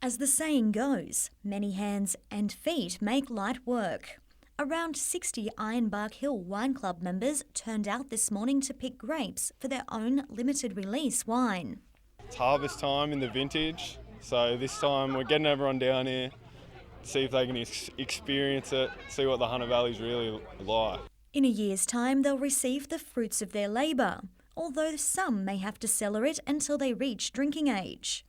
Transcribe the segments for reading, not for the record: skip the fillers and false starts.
As the saying goes, many hands and feet make light work. Around 60 Ironbark Hill Wine Club members turned out this morning to pick grapes for their own limited release wine. It's harvest time in the vintage, so this time we're getting everyone down here, see if they can experience it, see what the Hunter Valley's really like. In a year's time, they'll receive the fruits of their labour, although some may have to cellar it until they reach drinking age.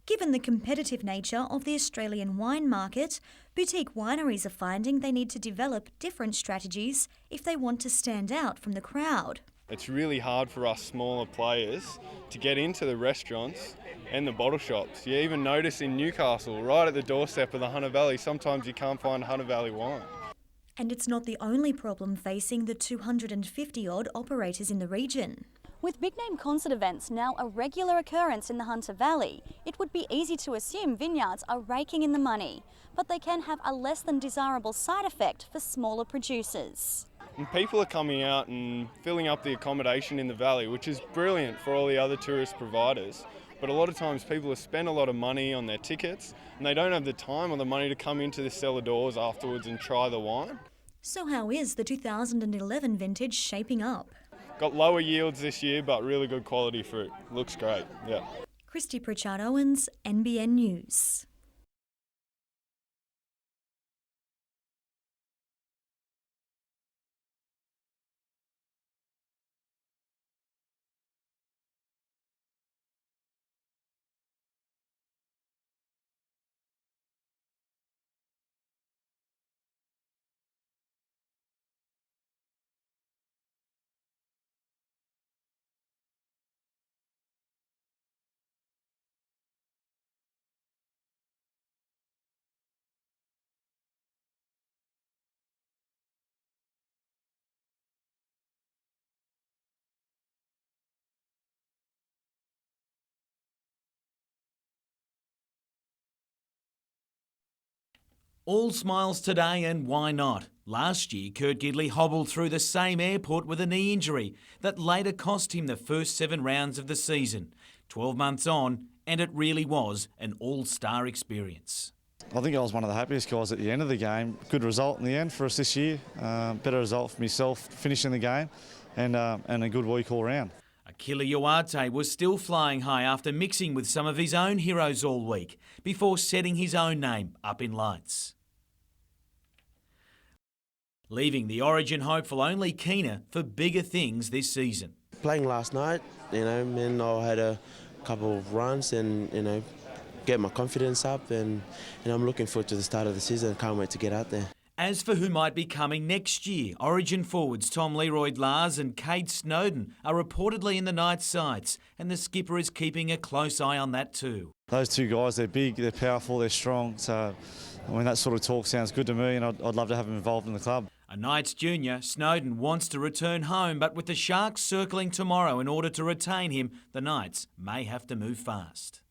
Given the competitive nature of the Australian wine market, boutique wineries are finding they need to develop different strategies if they want to stand out from the crowd. It's really hard for us smaller players to get into the restaurants and the bottle shops. You even notice in Newcastle, right at the doorstep of the Hunter Valley, sometimes you can't find Hunter Valley wine. And it's not the only problem facing the 250-odd operators in the region. With big-name concert events now a regular occurrence in the Hunter Valley, it would be easy to assume vineyards are raking in the money, but they can have a less than desirable side effect for smaller producers. And people are coming out and filling up the accommodation in the valley, which is brilliant for all the other tourist providers. But a lot of times people have spent a lot of money on their tickets and they don't have the time or the money to come into the cellar doors afterwards and try the wine. So how is the 2011 vintage shaping up? Got lower yields this year, but really good quality fruit. Looks great, yeah. Christy Pritchard-Owens, NBN News. All smiles today, and why not? Last year, Kurt Gidley hobbled through the same airport with a knee injury that later cost him the first 7 rounds of the season. 12 months on, and it really was an all-star experience. I think I was one of the happiest guys at the end of the game. Good result in the end for us this year. Better result for myself finishing the game and a good week all round. Akila Yoate was still flying high after mixing with some of his own heroes all week before setting his own name up in lights. Leaving the Origin hopeful only keener for bigger things this season. Playing last night, and I had a couple of runs and, get my confidence up and I'm looking forward to the start of the season. Can't wait to get out there. As for who might be coming next year, Origin forwards Tom Leroy-Lars and Cade Snowden are reportedly in the Knights' sights, and the skipper is keeping a close eye on that too. Those two guys, they're big, they're powerful, they're strong, so that sort of talk sounds good to me and I'd love to have them involved in the club. A Knights junior, Snowden wants to return home, but with the Sharks circling tomorrow in order to retain him, the Knights may have to move fast.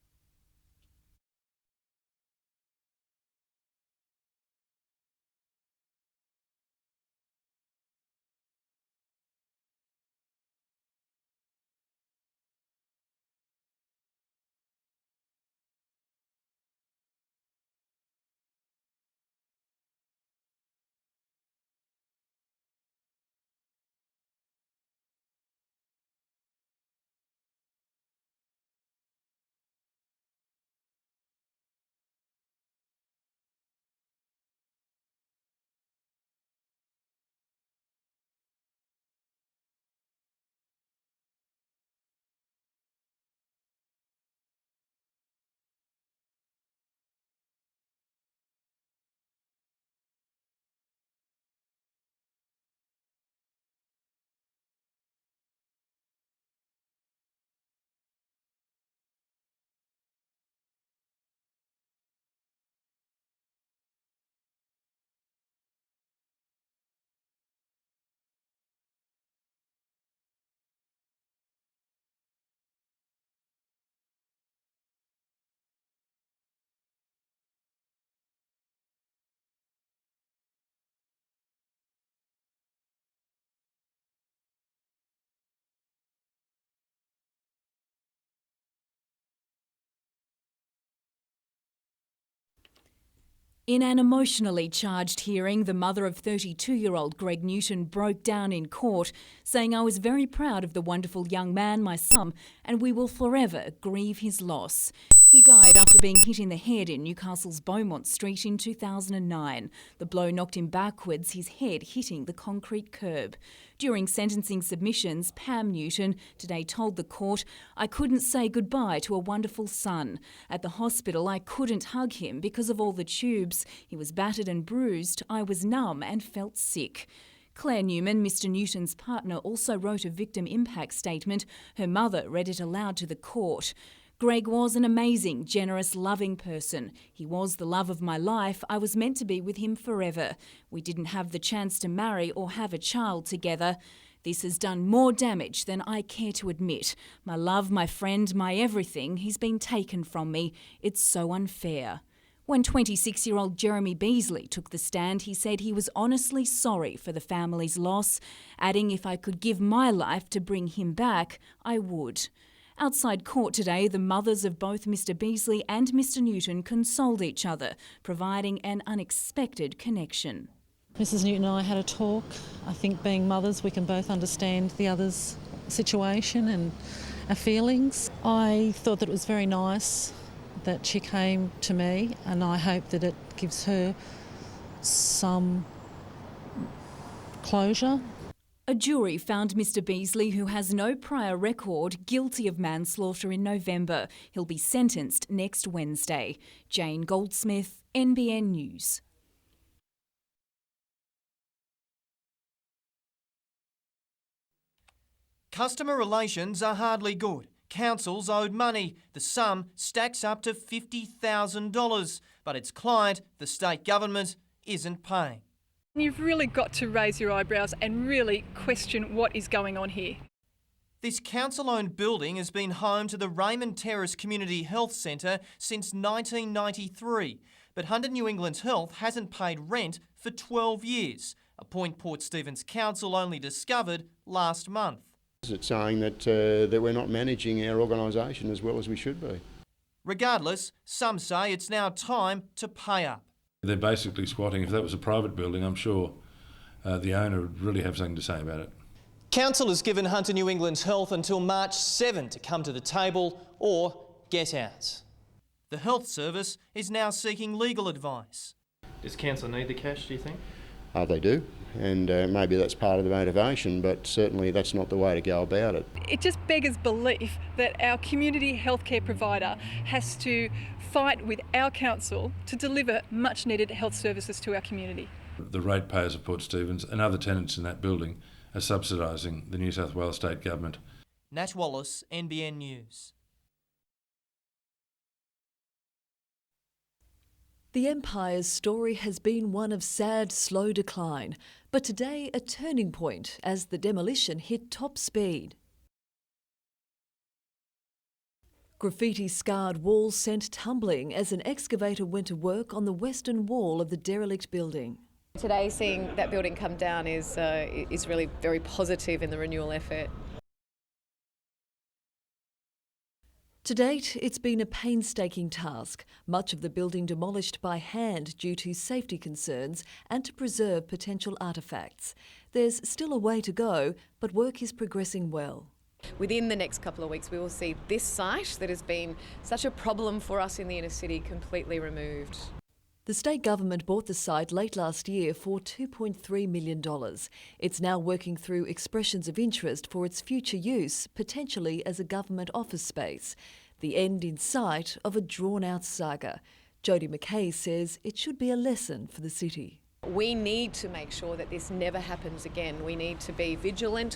In an emotionally charged hearing, the mother of 32-year-old Greg Newton broke down in court, saying, "I was very proud of the wonderful young man, my son, and we will forever grieve his loss." He died after being hit in the head in Newcastle's Beaumont Street in 2009. The blow knocked him backwards, his head hitting the concrete curb. During sentencing submissions, Pam Newton today told the court, "I couldn't say goodbye to a wonderful son. At the hospital, I couldn't hug him because of all the tubes. He was battered and bruised. I was numb and felt sick." Claire Newman, Mr Newton's partner, also wrote a victim impact statement. Her mother read it aloud to the court. "Greg was an amazing, generous, loving person. He was the love of my life. I was meant to be with him forever. We didn't have the chance to marry or have a child together. This has done more damage than I care to admit. My love, my friend, my everything, he's been taken from me. It's so unfair." When 26-year-old Jeremy Beasley took the stand, he said he was honestly sorry for the family's loss, adding, "If I could give my life to bring him back, I would." Outside court today, the mothers of both Mr Beasley and Mr Newton consoled each other, providing an unexpected connection. Mrs Newton and I had a talk. I think being mothers, we can both understand the other's situation and our feelings. I thought that it was very nice that she came to me, and I hope that it gives her some closure. A jury found Mr Beasley, who has no prior record, guilty of manslaughter in November. He'll be sentenced next Wednesday. Jane Goldsmith, NBN News. Customer relations are hardly good. Councils owed money. The sum stacks up to $50,000, but its client, the state government, isn't paying. You've really got to raise your eyebrows and really question what is going on here. This council-owned building has been home to the Raymond Terrace Community Health Centre since 1993, but Hunter New England Health hasn't paid rent for 12 years, a point Port Stephens Council only discovered last month. It's saying that we're not managing our organisation as well as we should be. Regardless, some say it's now time to pay up. They're basically squatting. If that was a private building, I'm sure the owner would really have something to say about it. Council has given Hunter New England Health until March 7 to come to the table or get out. The Health Service is now seeking legal advice. Does Council need the cash, do you think? They do, and maybe that's part of the motivation, but certainly that's not the way to go about it. It just beggars belief that our community healthcare provider has to fight with our council to deliver much needed health services to our community. The ratepayers of Port Stephens and other tenants in that building are subsidising the New South Wales State Government. Nat Wallace, NBN News. The Empire's story has been one of sad, slow decline, but today a turning point as the demolition hit top speed. Graffiti-scarred walls sent tumbling as an excavator went to work on the western wall of the derelict building. Today, seeing that building come down is really very positive in the renewal effort. To date, it's been a painstaking task, much of the building demolished by hand due to safety concerns and to preserve potential artefacts. There's still a way to go, but work is progressing well. Within the next couple of weeks, we will see this site that has been such a problem for us in the inner city completely removed. The state government bought the site late last year for $2.3 million. It's now working through expressions of interest for its future use, potentially as a government office space. The end in sight of a drawn-out saga. Jodie McKay says it should be a lesson for the city. We need to make sure that this never happens again. We need to be vigilant.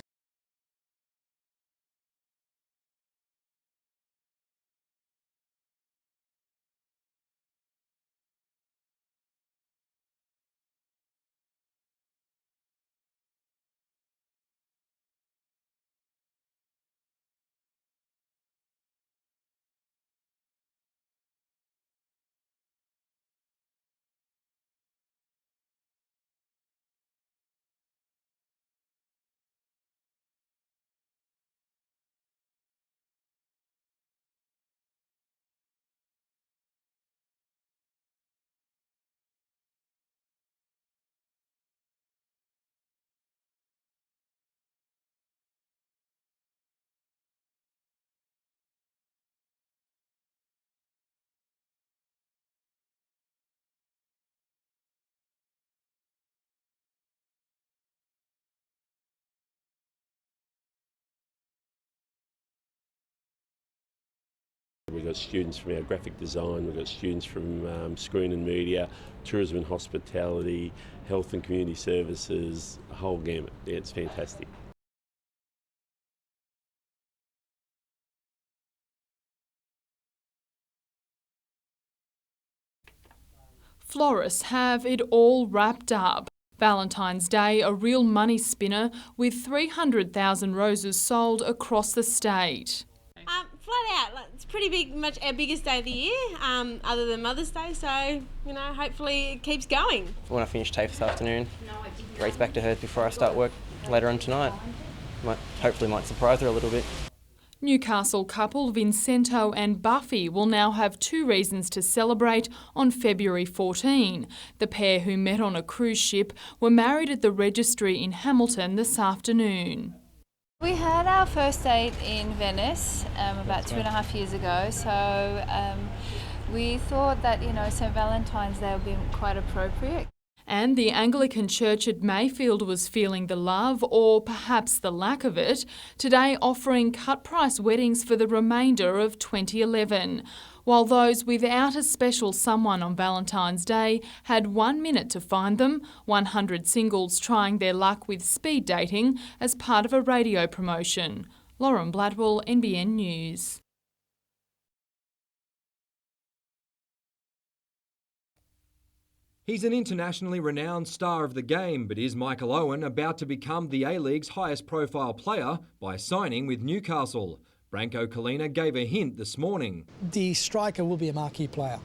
We've got students from our graphic design, we've got students from screen and media, tourism and hospitality, health and community services, a whole gamut. Yeah, it's fantastic. Florists have it all wrapped up. Valentine's Day, a real money spinner, with 300,000 roses sold across the state. Flat out, it's pretty big, much our biggest day of the year, other than Mother's Day, so, hopefully it keeps going. When I finish TAFE this afternoon, race back to her before I start work later on tonight. Hopefully might surprise her a little bit. Newcastle couple Vincento and Buffy will now have 2 reasons to celebrate on February 14. The pair, who met on a cruise ship, were married at the registry in Hamilton this afternoon. We had our first date in Venice about 2.5 years ago, so we thought that, St. Valentine's Day would be quite appropriate. And the Anglican Church at Mayfield was feeling the love, or perhaps the lack of it, today offering cut-price weddings for the remainder of 2011, while those without a special someone on Valentine's Day had 1 minute to find them. 100 singles trying their luck with speed dating as part of a radio promotion. Lauren Bladwell, NBN News. He's an internationally renowned star of the game, but is Michael Owen about to become the A-League's highest profile player by signing with Newcastle? Branko Kalina gave a hint this morning. The striker will be a marquee player,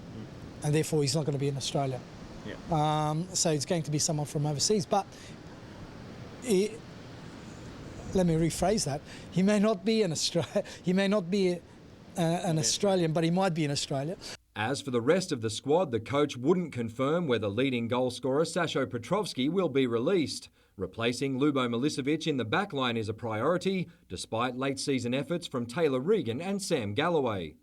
and therefore he's not going to be in Australia. Yeah. So it's going to be someone from overseas. But let me rephrase that. He may not be an Australian, but he might be in Australia. As for the rest of the squad, the coach wouldn't confirm whether leading goalscorer Sasho Petrovski will be released. Replacing Lubo Milicevic in the backline is a priority, despite late-season efforts from Taylor Regan and Sam Galloway.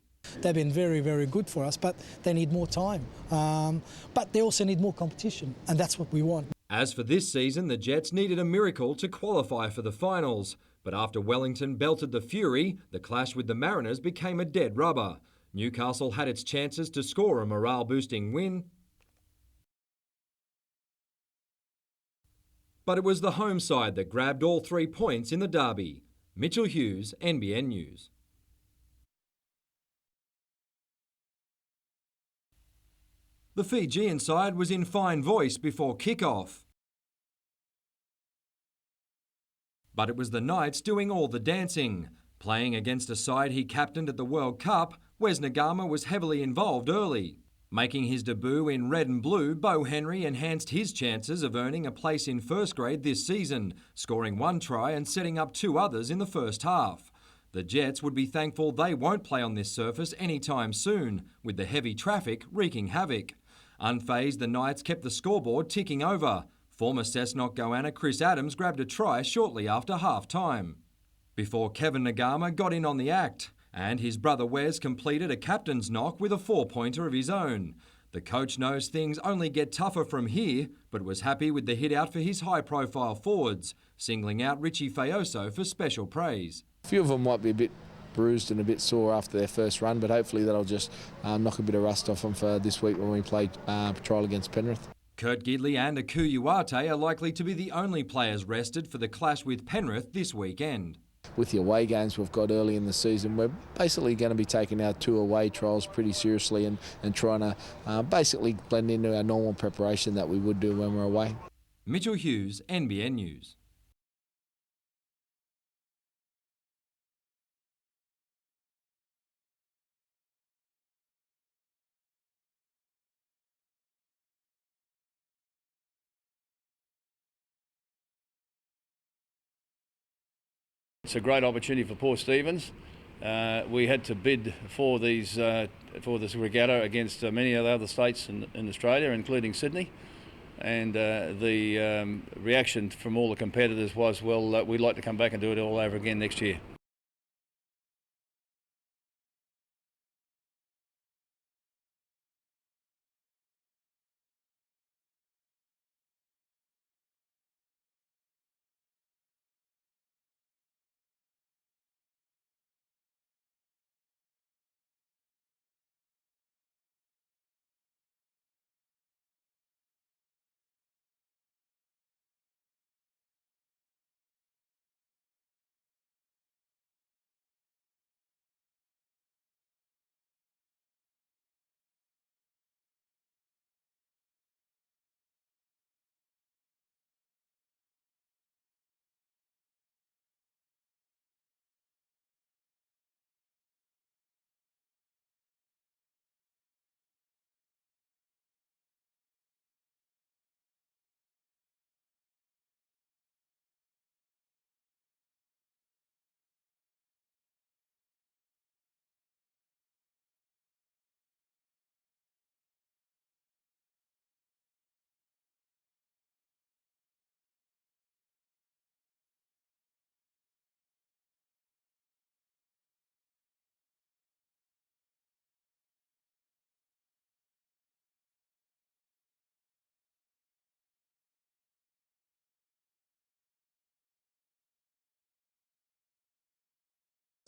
They've been very, very good for us, but they need more time. But they also need more competition, and that's what we want. As for this season, the Jets needed a miracle to qualify for the finals. But after Wellington belted the Fury, the clash with the Mariners became a dead rubber. Newcastle had its chances to score a morale-boosting win, but it was the home side that grabbed all 3 points in the derby. Mitchell Hughes, NBN News. The Fijian side was in fine voice before kick-off, but it was the Knights doing all the dancing. Playing against a side he captained at the World Cup, Wes Nagama was heavily involved early. Making his debut in red and blue, Bo Henry enhanced his chances of earning a place in first grade this season, scoring 1 try and setting up 2 others in the first half. The Jets would be thankful they won't play on this surface anytime soon, with the heavy traffic wreaking havoc. Unfazed, the Knights kept the scoreboard ticking over. Former Cessnock goanna Chris Adams grabbed a try shortly after half-time, before Kevin Nagama got in on the act, and his brother Wes completed a captain's knock with a 4-pointer of his own. The coach knows things only get tougher from here, but was happy with the hit out for his high-profile forwards, singling out Richie Fayoso for special praise. A few of them might be a bit bruised and a bit sore after their first run, but hopefully that'll just knock a bit of rust off them for this week when we play Patrol against Penrith. Kurt Gidley and Aku Uate are likely to be the only players rested for the clash with Penrith this weekend. With the away games we've got early in the season, we're basically going to be taking our 2 away trials pretty seriously and trying to basically blend into our normal preparation that we would do when we're away. Mitchell Hughes, NBN News. It's a great opportunity for Port Stephens. We had to bid for this regatta against many of the other states in Australia, including Sydney. And the reaction from all the competitors was, well, we'd like to come back and do it all over again next year.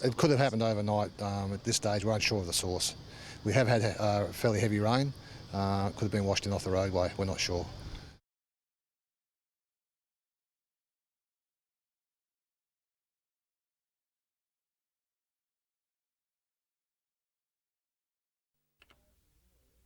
It could have happened overnight. At this stage, we're unsure of the source. We have had fairly heavy rain. Could have been washed in off the roadway. We're not sure.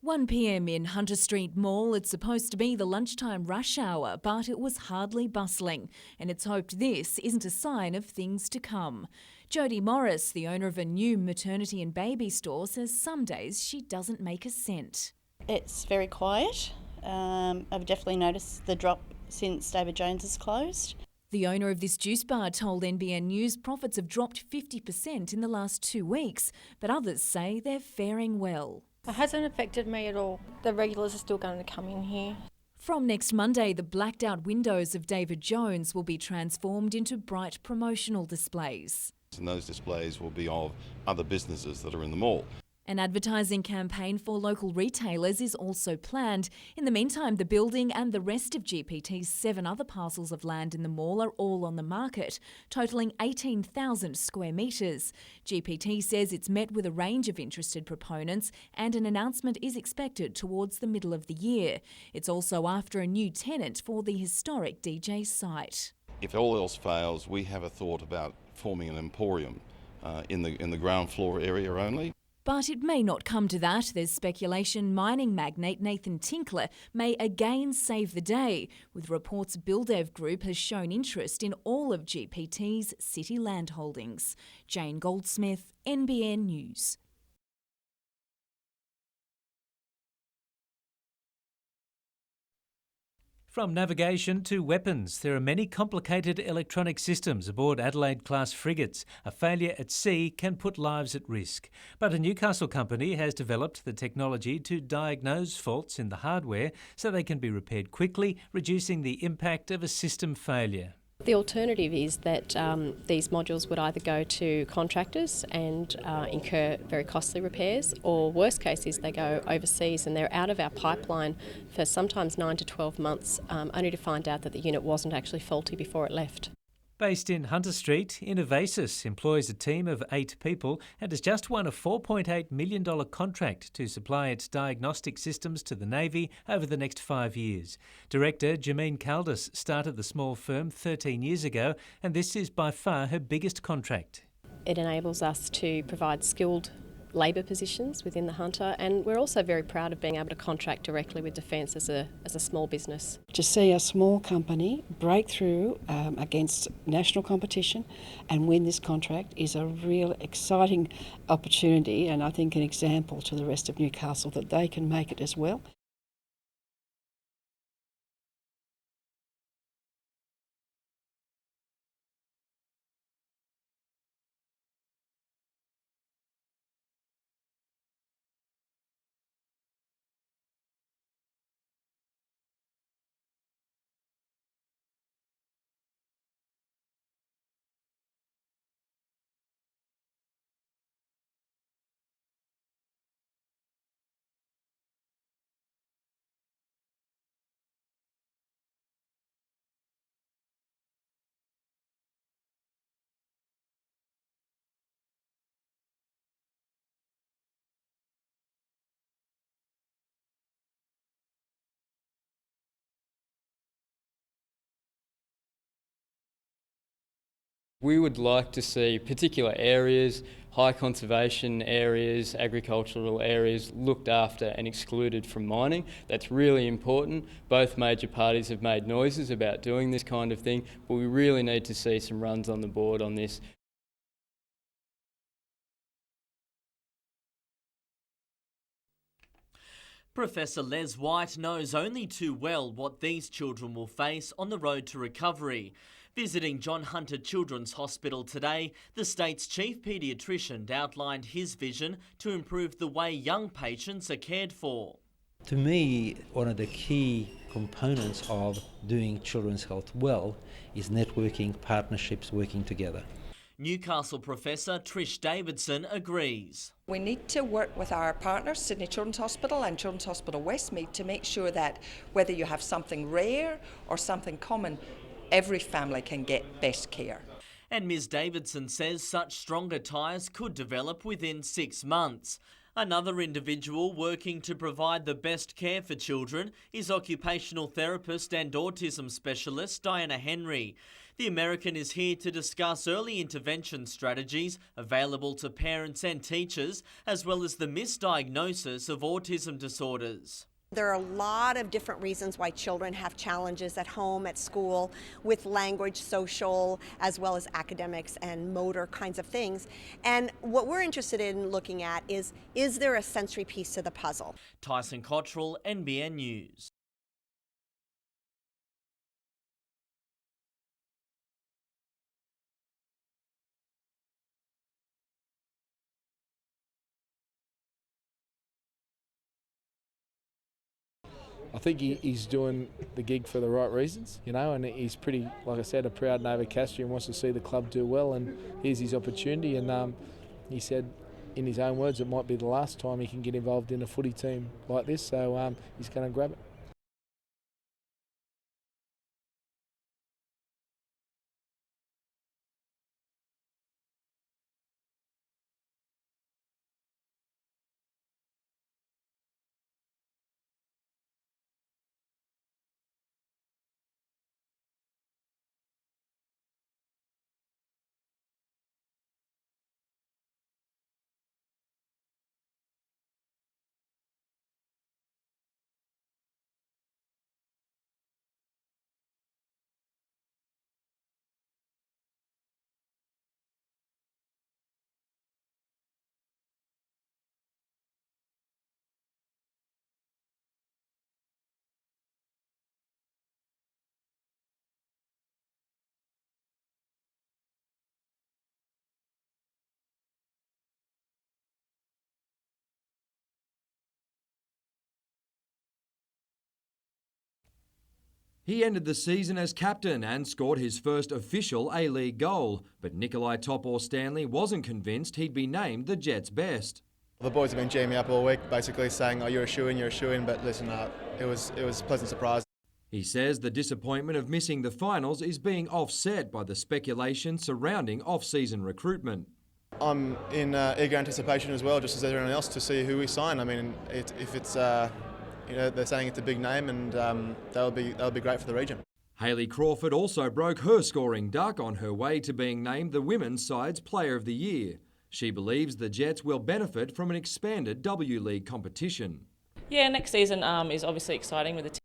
"1 p.m. in Hunter Street Mall. It's supposed to be the lunchtime rush hour, but it was hardly bustling, and it's hoped this isn't a sign of things to come. Jodie Morris, the owner of a new maternity and baby store, says some days she doesn't make a cent. It's very quiet. I've definitely noticed the drop since David Jones has closed. The owner of this juice bar told NBN News profits have dropped 50% in the last 2 weeks, but others say they're faring well. It hasn't affected me at all. The regulars are still going to come in here. From next Monday, the blacked out windows of David Jones will be transformed into bright promotional displays. And those displays will be of other businesses that are in the mall. An advertising campaign for local retailers is also planned. In the meantime, the building and the rest of GPT's 7 other parcels of land in the mall are all on the market, totalling 18,000 square metres. GPT says it's met with a range of interested proponents and an announcement is expected towards the middle of the year. It's also after a new tenant for the historic DJ site. If all else fails, we have a thought about forming an emporium in the ground floor area only. But it may not come to that. There's speculation mining magnate Nathan Tinkler may again save the day, with reports Buildev Group has shown interest in all of GPT's city land holdings. Jane Goldsmith, NBN News. From navigation to weapons, there are many complicated electronic systems aboard Adelaide-class frigates. A failure at sea can put lives at risk. But a Newcastle company has developed the technology to diagnose faults in the hardware so they can be repaired quickly, reducing the impact of a system failure. The alternative is that these modules would either go to contractors and incur very costly repairs, or worst case is they go overseas and they're out of our pipeline for sometimes 9 to 12 months, only to find out that the unit wasn't actually faulty before it left. Based in Hunter Street, Innovasis employs a team of 8 people and has just won a $4.8 million contract to supply its diagnostic systems to the Navy over the next 5 years. Director Jameen Caldas started the small firm 13 years ago, and this is by far her biggest contract. It enables us to provide skilled labour positions within the Hunter, and we're also very proud of being able to contract directly with Defence as a small business. To see a small company break through against national competition and win this contract is a real exciting opportunity, and I think an example to the rest of Newcastle that they can make it as well. We would like to see particular areas, high conservation areas, agricultural areas looked after and excluded from mining. That's really important. Both major parties have made noises about doing this kind of thing, but we really need to see some runs on the board on this. Professor Les White knows only too well what these children will face on the road to recovery. Visiting John Hunter Children's Hospital today, the state's chief paediatrician outlined his vision to improve the way young patients are cared for. To me, one of the key components of doing children's health well is networking, partnerships, working together. Newcastle professor Trish Davidson agrees. We need to work with our partners, Sydney Children's Hospital and Children's Hospital Westmead, to make sure that whether you have something rare or something common, every family can get best care. and Ms Davidson says such stronger ties could develop within 6 months. Another individual working to provide the best care for children is occupational therapist and autism specialist Diana Henry. The American is here to discuss early intervention strategies available to parents and teachers, as well as the misdiagnosis of autism disorders. There are a lot of different reasons why children have challenges at home, at school, with language, social, as well as academics and motor kinds of things. And what we're interested in looking at is there a sensory piece to the puzzle? Tyson Cottrell, NBN News. I think he's doing the gig for the right reasons, you know, and he's pretty, like I said, a proud Nova Castrian, wants to see the club do well, and here's his opportunity. And he said, in his own words, it might be the last time he can get involved in a footy team like this, so he's going to grab it. He ended the season as captain and scored his first official A-League goal, but Nikolai Topor-Stanley wasn't convinced he'd be named the Jets' best. The boys have been jamming me up all week, basically saying, "Oh, you're a shoo-in," but listen, it was a pleasant surprise. He says the disappointment of missing the finals is being offset by the speculation surrounding off-season recruitment. I'm in eager anticipation as well, just as everyone else, to see who we sign. I mean, if it's you know, they're saying it's a big name, and that'll be great for the region. Hayley Crawford also broke her scoring duck on her way to being named the women's side's Player of the Year. She believes the Jets will benefit from an expanded W League competition. Yeah, next season is obviously exciting with the